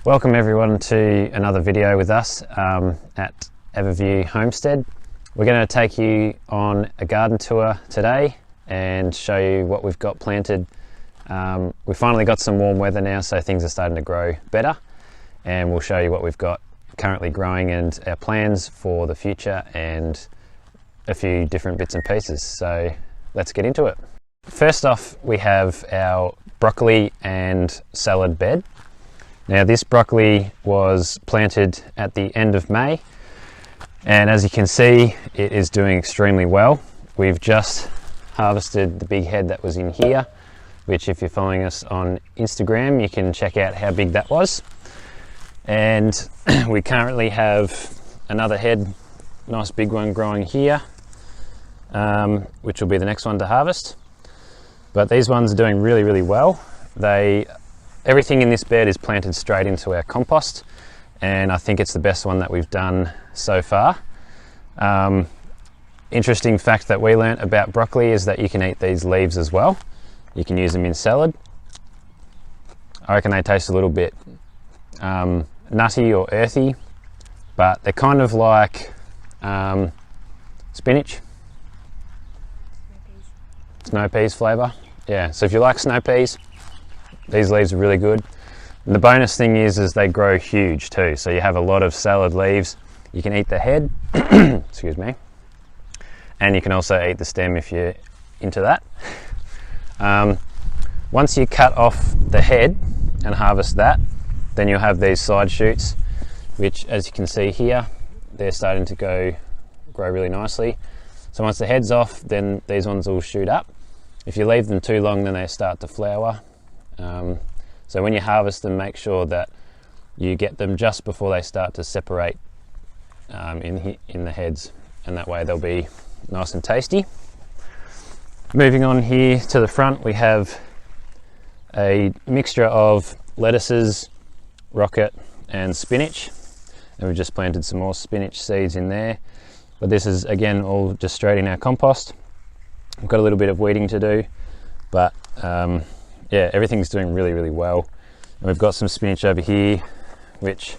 Welcome everyone to another video with us at Everview Homestead. We're going to take you on a garden tour today and show you what we've got planted. We've finally got some warm weather now, so things are starting to grow better, and we'll show you what we've got currently growing and our plans for the future and a few different bits and pieces. So let's get into it. First off, we have our broccoli and salad bed. Now this broccoli was planted at the end of May, and as you can see it is doing extremely well. We've just harvested the big head that was in here, which if you're following us on Instagram you can check out how big that was. And we currently have another head, nice big one growing here, which will be the next one to harvest. But these ones are doing really well. Everything in this bed is planted straight into our compost, and I think it's the best one that we've done so far. Interesting fact that we learnt about broccoli is that you can eat these leaves as well. You can use them in salad. I reckon they taste a little bit nutty or earthy, but they're kind of like spinach. Snow peas flavour. Yeah, so if you like snow peas, these leaves are really good. And the bonus thing is they grow huge too, so you have a lot of salad leaves. You can eat the head, excuse me, and you can also eat the stem if you're into that. Once you cut off the head and harvest that, then you'll have these side shoots, which as you can see here, they're starting to grow really nicely. So once the head's off, then these ones will shoot up. If you leave them too long, then they start to flower. So when you harvest them, make sure that you get them just before they start to separate in the heads, and that way they'll be nice and tasty. Moving on here to the front, we have a mixture of lettuces, rocket and spinach, and we've just planted some more spinach seeds in there. But this is again all just straight in our compost. We've got a little bit of weeding to do, but yeah, everything's doing really well. And we've got some spinach over here, which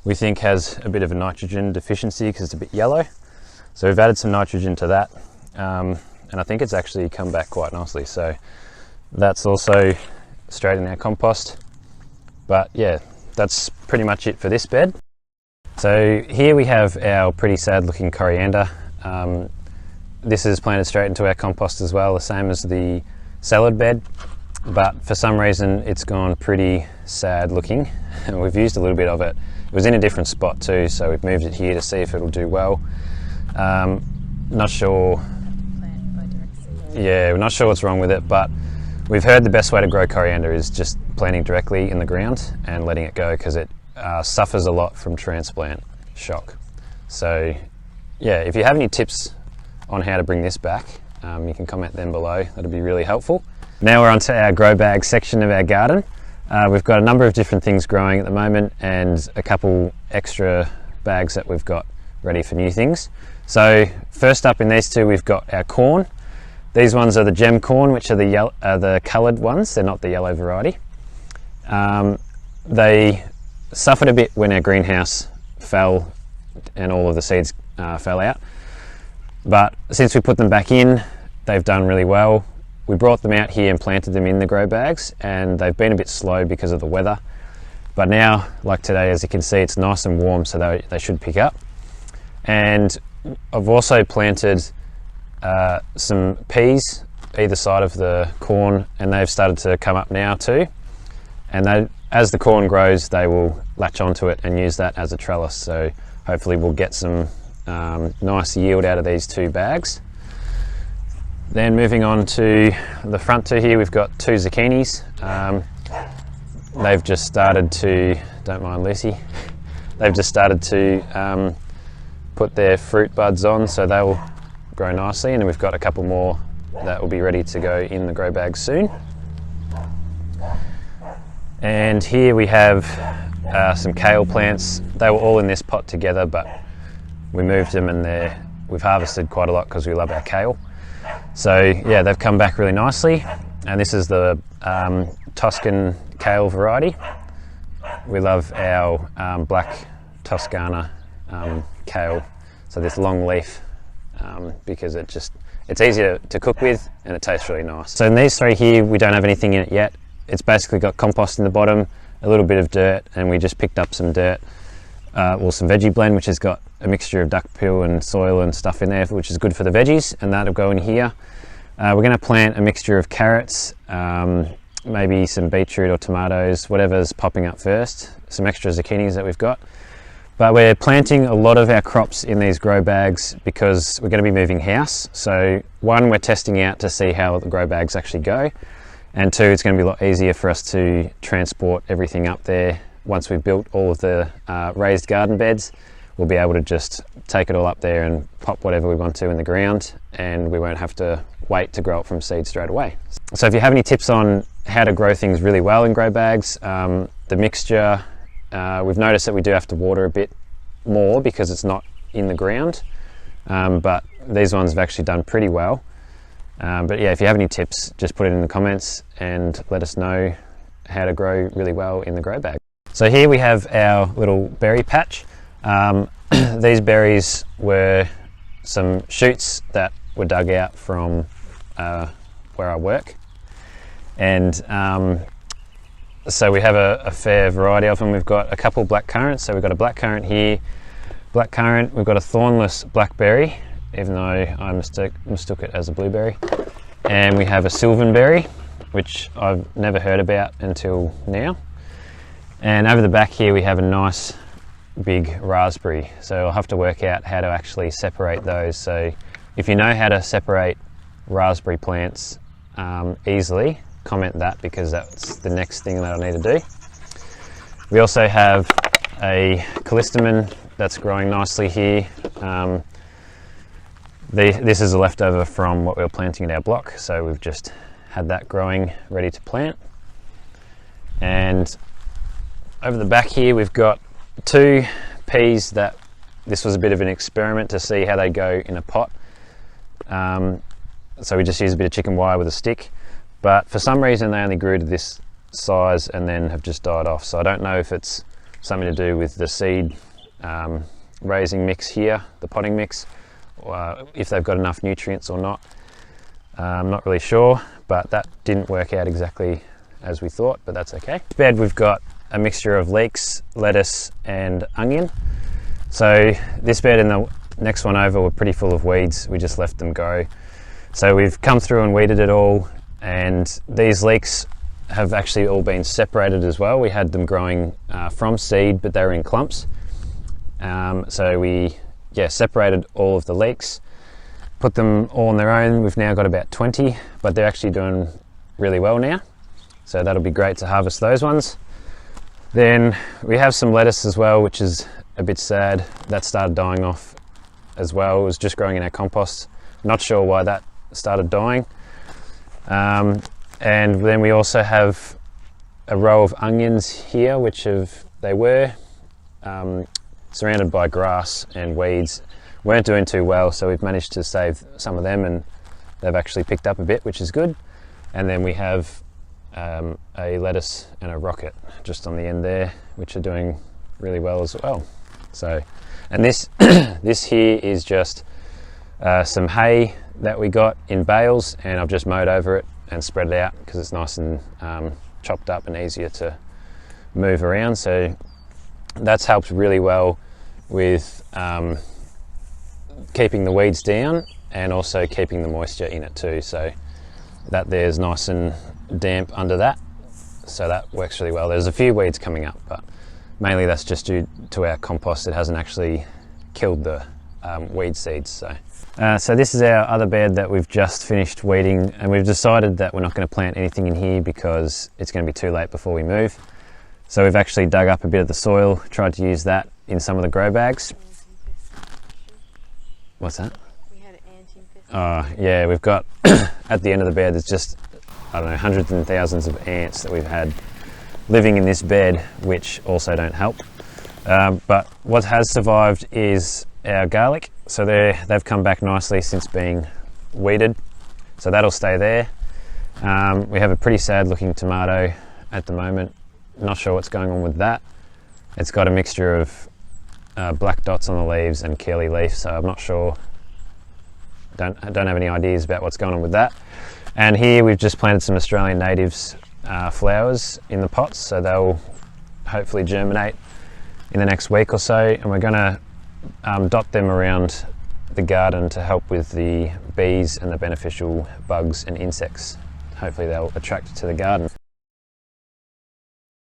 we think has a bit of a nitrogen deficiency because it's a bit yellow. So we've added some nitrogen to that, and I think it's actually come back quite nicely. So that's also straight in our compost. But yeah, that's pretty much it for this bed. So here we have our pretty sad looking coriander. This is planted straight into our compost as well, the same as the salad bed, but for some reason it's gone pretty sad looking. And we've used a little bit of it. It was in a different spot too, so we've moved it here to see if it'll do well. Not sure. Yeah, we're not sure what's wrong with it, but we've heard the best way to grow coriander is just planting directly in the ground and letting it go, because it suffers a lot from transplant shock. So yeah, if you have any tips on how to bring this back, you can comment them below. That'd be really helpful. Now we're onto our grow bag section of our garden. We've got a number of different things growing at the moment, and a couple extra bags that we've got ready for new things. So first up in these two, we've got our corn. These ones are the gem corn, which are the coloured ones. They're not the yellow variety. They suffered a bit when our greenhouse fell and all of the seeds fell out. But since we put them back in, they've done really well. We brought them out here and planted them in the grow bags, and they've been a bit slow because of the weather. But now, like today, as you can see, it's nice and warm, so they should pick up. And I've also planted some peas either side of the corn, and they've started to come up now too. And as the corn grows, they will latch onto it and use that as a trellis. So hopefully we'll get some nice yield out of these two bags. Then moving on to the front two here, we've got two zucchinis. They've just started to, don't mind Lucy, they've just started to put their fruit buds on, so they'll grow nicely, and we've got a couple more that will be ready to go in the grow bag soon. And here we have some kale plants. They were all in this pot together, but we moved them, and we've harvested quite a lot because we love our kale. So yeah, they've come back really nicely, and this is the Tuscan kale variety. we love our black Toscana kale, so this long leaf, because it's easier to cook with and it tastes really nice. So in these three here, we don't have anything in it yet. It's basically got compost in the bottom, a little bit of dirt, and we just picked up some dirt, some veggie blend, which has got a mixture of duck poo and soil and stuff in there, which is good for the veggies, and that'll go in here. We're going to plant a mixture of carrots, maybe some beetroot or tomatoes, whatever's popping up first, some extra zucchinis that we've got. But we're planting a lot of our crops in these grow bags because we're going to be moving house. So one, we're testing out to see how the grow bags actually go, and two, it's going to be a lot easier for us to transport everything up there. Once we've built all of the raised garden beds, we'll be able to just take it all up there and pop whatever we want to in the ground, and we won't have to wait to grow it from seed straight away. So if you have any tips on how to grow things really well in grow bags, the mixture, we've noticed that we do have to water a bit more because it's not in the ground, but these ones have actually done pretty well. But yeah, if you have any tips, just put it in the comments and let us know how to grow really well in the grow bag. So here we have our little berry patch. These berries were some shoots that were dug out from where I work, and so we have a fair variety of them. We've got a couple black currants, so we've got a black currant here, black currant, we've got a thornless blackberry, even though I mistook it as a blueberry, and we have a sylvanberry, which I've never heard about until now. And over the back here we have a nice big raspberry, so I'll have to work out how to actually separate those. So if you know how to separate raspberry plants easily, comment that, because that's the next thing that I need to do. We also have a callistemon that's growing nicely here. This is a leftover from what we were planting at our block, so we've just had that growing ready to plant. And over the back here we've got two peas that this was a bit of an experiment to see how they go in a pot. So we just used a bit of chicken wire with a stick, but for some reason they only grew to this size and then have just died off. So I don't know if it's something to do with the seed raising mix here, the potting mix, or if they've got enough nutrients or not. I'm not really sure, but that didn't work out exactly as we thought, but that's okay. In bed we've got a mixture of leeks, lettuce and onion. So this bed and the next one over were pretty full of weeds. We just left them go. So we've come through and weeded it all, and these leeks have actually all been separated as well. We had them growing from seed, but they were in clumps. So we separated all of the leeks, put them all on their own. We've now got about 20, but they're actually doing really well now. So that'll be great to harvest those ones. Then we have some lettuce as well, which is a bit sad. That started dying off as well. It was just growing in our compost. Not sure why that started dying. And then we also have a row of onions here, which they were surrounded by grass and weeds. Weren't doing too well, so we've managed to save some of them, and they've actually picked up a bit, which is good. And then we have a lettuce and a rocket just on the end there, which are doing really well as well. So, and this this here is just some hay that we got in bales, and I've just mowed over it and spread it out because it's nice and chopped up and easier to move around. So that's helped really well with keeping the weeds down and also keeping the moisture in it too. So that there's nice and damp under that, so that works really well. There's a few weeds coming up, but mainly that's just due to our compost. It hasn't actually killed the weed seeds. So this is our other bed that we've just finished weeding, and we've decided that we're not going to plant anything in here because it's going to be too late before we move. So we've actually dug up a bit of the soil, tried to use that in some of the grow bags. What's that? We had an anti-infestation. Oh yeah, we've got at the end of the bed there's just, I don't know, hundreds and thousands of ants that we've had living in this bed, which also don't help. But what has survived is our garlic. So they've come back nicely since being weeded, so that'll stay there. We have a pretty sad looking tomato at the moment. Not sure what's going on with that. It's got a mixture of black dots on the leaves and curly leaf, so I'm not sure. Don't have any ideas about what's going on with that. And here we've just planted some Australian natives flowers in the pots, so they'll hopefully germinate in the next week or so, and we're going to dot them around the garden to help with the bees and the beneficial bugs and insects. Hopefully they'll attract to the garden.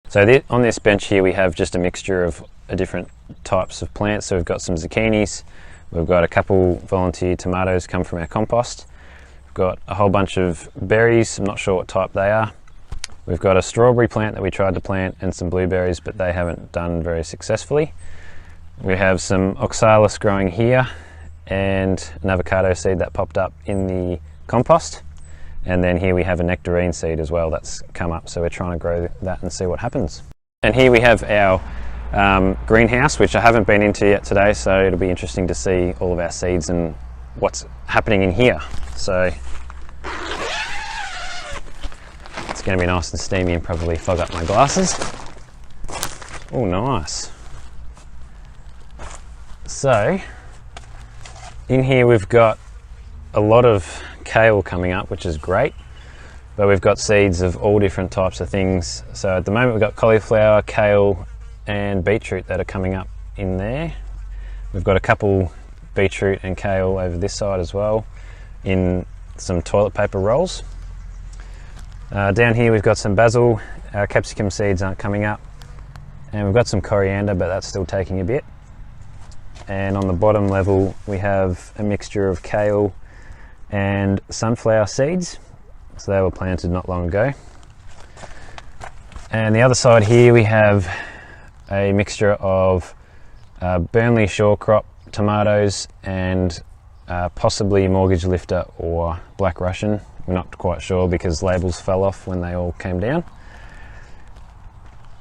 So on this bench here we have just a mixture of different types of plants. So we've got some zucchinis, we've got a couple volunteer tomatoes come from our compost, we've got a whole bunch of berries, I'm not sure what type they are. We've got a strawberry plant that we tried to plant and some blueberries, but they haven't done very successfully. We have some oxalis growing here and an avocado seed that popped up in the compost. And then here we have a nectarine seed as well that's come up, so we're trying to grow that and see what happens. And here we have our greenhouse, which I haven't been into yet today, so it'll be interesting to see all of our seeds and what's happening in here. So it's going to be nice and steamy and probably fog up my glasses. Oh, nice. So in here we've got a lot of kale coming up, which is great, but we've got seeds of all different types of things. So at the moment we've got cauliflower, kale and beetroot that are coming up in there. We've got a couple beetroot and kale over this side as well in some toilet paper rolls. Down here we've got some basil, our capsicum seeds aren't coming up, and we've got some coriander, but that's still taking a bit. And on the bottom level we have a mixture of kale and sunflower seeds, so they were planted not long ago. And the other side here we have a mixture of Burnley shore crop tomatoes and possibly mortgage lifter or black Russian. We're not quite sure because labels fell off when they all came down.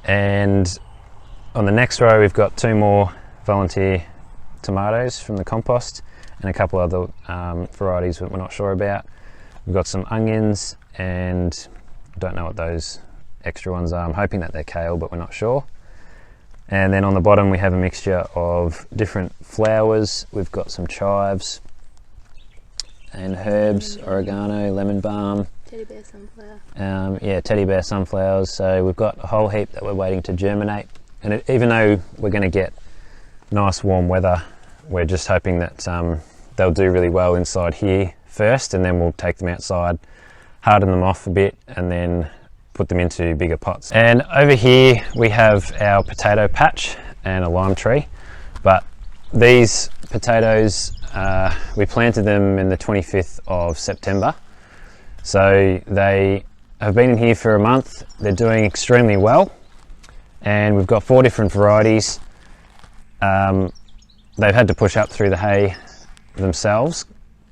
And on the next row we've got two more volunteer tomatoes from the compost and a couple other varieties that we're not sure about. We've got some onions and I don't know what those extra ones are. I'm hoping that they're kale, but we're not sure. And then on the bottom we have a mixture of different flowers. We've got some chives and herbs, oregano, lemon balm. Teddy bear sunflower. Yeah, teddy bear sunflowers. So we've got a whole heap that we're waiting to germinate. And even though we're going to get nice warm weather, we're just hoping that they'll do really well inside here first, and then we'll take them outside, harden them off a bit, and then put them into bigger pots. And over here we have our potato patch and a lime tree, but these potatoes we planted them in the 25th of September, so they have been in here for a month. They're doing extremely well, and we've got 4 different varieties. They've had to push up through the hay themselves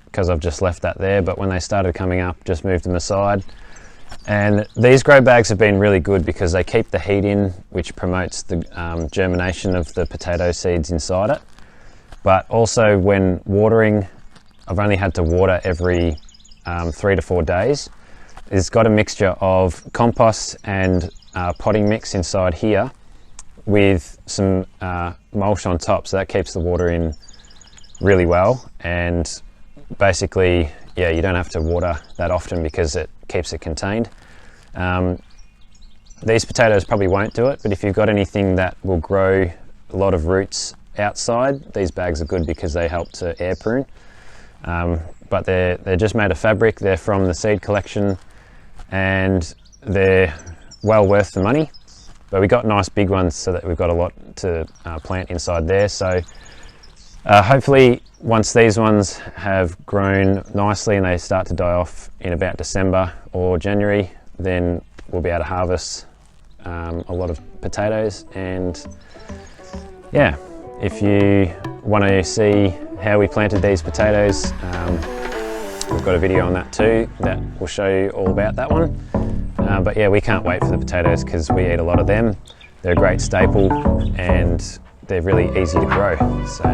because I've just left that there, but when they started coming up, just moved them aside. And these grow bags have been really good because they keep the heat in, which promotes the germination of the potato seeds inside it. But also when watering, I've only had to water every 3 to 4 days. It's got a mixture of compost and potting mix inside here with some mulch on top, so that keeps the water in really well. And basically, yeah, you don't have to water that often because it keeps it contained. These potatoes probably won't do it, but if you've got anything that will grow a lot of roots outside, these bags are good because they help to air prune. But they're just made of fabric. They're from the seed collection and they're well worth the money. But we got nice big ones so that we've got a lot to plant inside there. So hopefully once these ones have grown nicely and they start to die off in about December or January, then we'll be able to harvest a lot of potatoes. And yeah, if you want to see how we planted these potatoes, we've got a video on that too that will show you all about that one. But yeah, we can't wait for the potatoes because we eat a lot of them. They're a great staple and they're really easy to grow. So